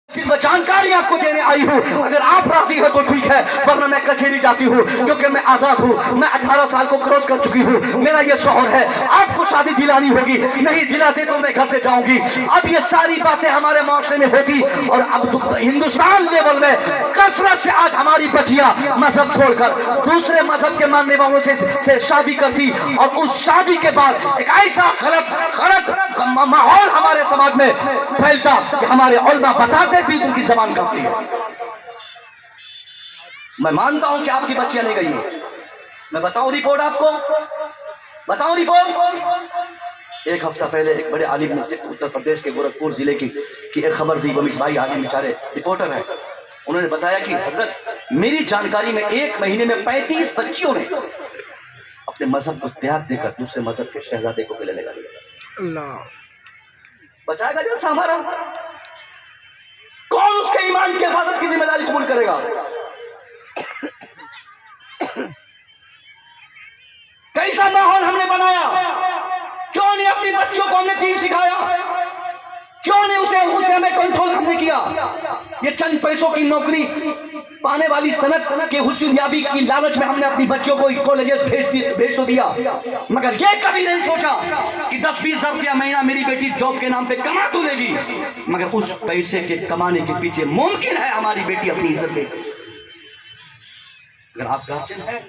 सिर्फ जानकारी आपको देने आई हूँ, अगर आप राजी हो तो ठीक है, वरना मैं कचहरी जाती हूँ, क्योंकि मैं आजाद हूँ, मैं 18 साल को क्रॉस कर चुकी हूँ, मेरा ये शौहर है, आपको शादी दिलानी होगी, नहीं दिलाते तो मैं घर से जाऊंगी। अब ये सारी बातें हमारे माशरे में होगी और अब हिंदुस्तान लेवल में कसरत से आज हमारी बच्चियां मजहब छोड़कर दूसरे मजहब के मानने वालों से शादी करती और उस शादी के बाद एक ऐसा गलत माहौल हमारे समाज में फैलता कि हमारे उलमा बताते भी उनकी जबान कांपती है। मैं मानता हूं कि आपकी बच्चियां नहीं गई हैं, मैं बताऊं रिपोर्ट आपको, बताऊं रिपोर्ट। एक हफ्ता पहले एक बड़े आलिम ने उत्तर प्रदेश के गोरखपुर जिले की एक खबर दी, वमीश भाई आगे बेचारे रिपोर्टर है, उन्होंने बताया कि हजरत मेरी जानकारी में एक महीने में 35 बच्चियों ने अपने मजहब को त्याग देकर दूसरे मजहब के शहजादे को गले लगा लिया। अल्लाह बचाएगा जैसा हमारा, कौन उसके ईमान की हिफाजत की जिम्मेदारी कबूल करेगा? कैसा माहौल हमने बनाया, क्यों नहीं अपनी बच्चियों को हमने दीन सिखाया, क्यों नहीं उसे हमें कंट्रोल हमने किया? ये चंद पैसों की नौकरी पाने वाली सनत के हुस्न-याबी की लालच में हमने अपनी बच्चों को कॉलेज भेज तो दिया, मगर ये कभी नहीं सोचा कि 10-20 हजार रुपया महीना मेरी बेटी जॉब के नाम पे कमा तो लेगी, मगर उस पैसे के कमाने के पीछे मुमकिन है हमारी बेटी अपनी इज्जत दे। अगर आप गार्जियन हैं,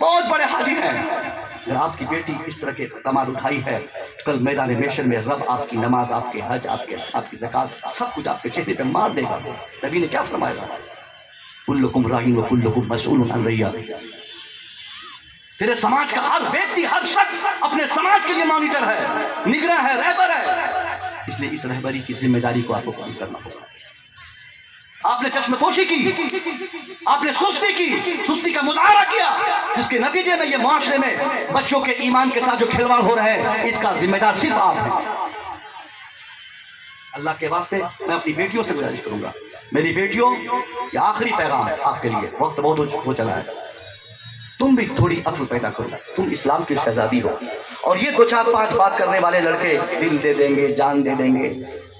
बहुत बड़े हाजी हैं, अगर आपकी बेटी इस तरह के कमाल उठाई है, कल मैदान महशर में रब आपकी नमाज, आपके हज, आपकी ज़कात, सब कुछ आपके चेहरे पे मार देगा। नबी ने क्या फरमाया? कुल्लुकुम राइन व कुल्लुकुम मसऊलुन अन रइय्यतिही। तेरे समाज का हर व्यक्ति, हर शख्स अपने समाज के लिए मॉनिटर है, निगरान है, रहबर है, इसलिए इस रहबरी की जिम्मेदारी को आपको पूरी करना होगा। आपने चश्मपोशी की, आपने सुस्ती का मुजाहरा किया, जिसके नतीजे में ये मुआशरे में बच्चों के ईमान के साथ जो खिलवाड़ हो रहे हैं, इसका जिम्मेदार सिर्फ आप हैं। अल्लाह के वास्ते मैं अपनी बेटियों से गुजारिश करूंगा, मेरी बेटियों, ये आखिरी पैगाम है आपके लिए, वक्त बहुत हो चला है, तुम भी थोड़ी अक्ल पैदा करो, तुम इस्लाम की शहजादी हो, और ये 2-4-5 बात करने वाले लड़के दिल दे देंगे, जान दे देंगे,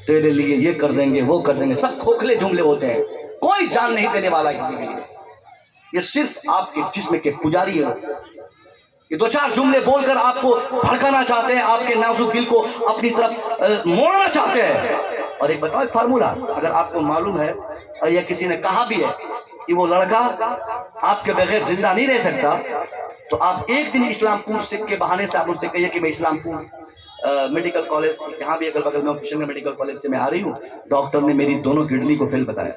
तेरे लिए ये कर देंगे, वो कर देंगे, सब खोखले जुमले होते हैं, कोई जान नहीं देने वाला किसी के लिए। ये सिर्फ आपके जिस्म के पुजारी है, ये 2-4 जुमले बोलकर आपको भड़काना चाहते हैं, आपके नाजुक दिल को अपनी तरफ मोड़ना चाहते हैं। और एक बताओ, एक फार्मूला, अगर आपको मालूम है और या किसी ने कहा भी है कि वो लड़का आपके बगैर जिंदा नहीं रह सकता, तो आप एक दिन इस्लामपुर सिख के बहाने से आप उनसे कहिए कि मैं इस्लामपुर मेडिकल कॉलेज, यहाँ भी अगल बगल में किशन मेडिकल कॉलेज से मैं आ रही हूँ, डॉक्टर ने मेरी दोनों किडनी को फेल बताया।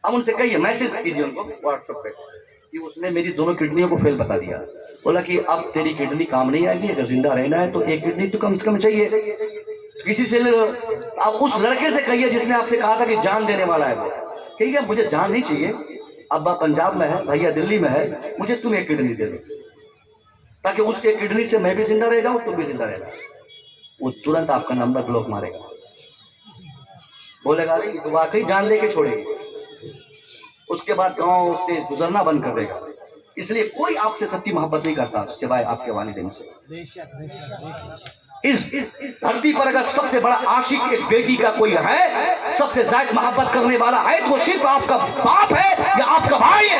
अब उनसे कहिए, मैसेज कीजिए उनको व्हाट्सएप पे कि उसने मेरी दोनों किडनियों को फेल बता दिया। बोला कि अब तेरी किडनी काम नहीं आएगी, अगर जिंदा रहना है तो एक किडनी तो कम से कम चाहिए। किसी से आप उस लड़के से कहिए जिसने आपसे कहा था कि जान देने वाला है, वो कहिए मुझे जान नहीं चाहिए, अब्बा पंजाब में है, भैया दिल्ली में है, मुझे तुम एक किडनी दे दो, ताकि उसके किडनी से मैं भी जिंदा रह जाऊं, तुम भी जिंदा रह जाओ। वो तुरंत आपका नंबर ब्लॉक मारेगा, बोलेगा नहीं तो वाकई जान लेके छोड़ेगी, उसके बाद गांव से गुजरना बंद कर देगा। इसलिए कोई आपसे सच्ची मोहब्बत नहीं करता सिवाय आपके वालिदैन से। इस धरती पर अगर सबसे बड़ा आशिक एक बेटी का कोई है, सबसे ज्यादा मोहब्बत करने वाला है, तो वो सिर्फ आपका बाप है या आपका भाई है।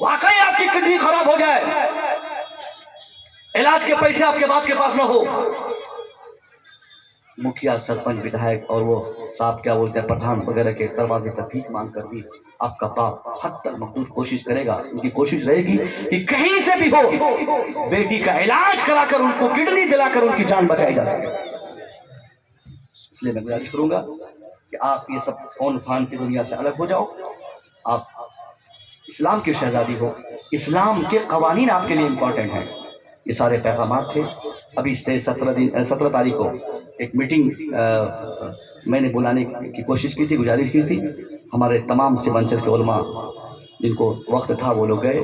वाकई आपकी किडनी खराब हो जाए, इलाज के पैसे आपके बाप के पास ना हो, मुखिया, सरपंच, विधायक और वो साहब क्या बोलते हैं प्रधान वगैरह के दरवाजे पर भीख मांग कर भी आपका बाप हद तक मखदूर कोशिश करेगा, उनकी कोशिश रहेगी कि कहीं से भी हो बेटी का इलाज कराकर उनको किडनी दिलाकर उनकी जान बचाई जा सके। इसलिए मैं गुजारिश करूंगा कि आप ये सब फोन फान की दुनिया से अलग हो जाओ, आप इस्लाम की शहजादी हो, इस्लाम के कवानीन आपके लिए इम्पोर्टेंट हैं। ये सारे पैगामात थे। अभी से 17 तारीख को एक मीटिंग मैंने बुलाने की कोशिश की थी, गुजारिश की थी, हमारे तमाम सीमांचल के उलमा जिनको वक्त था वो लोग गए।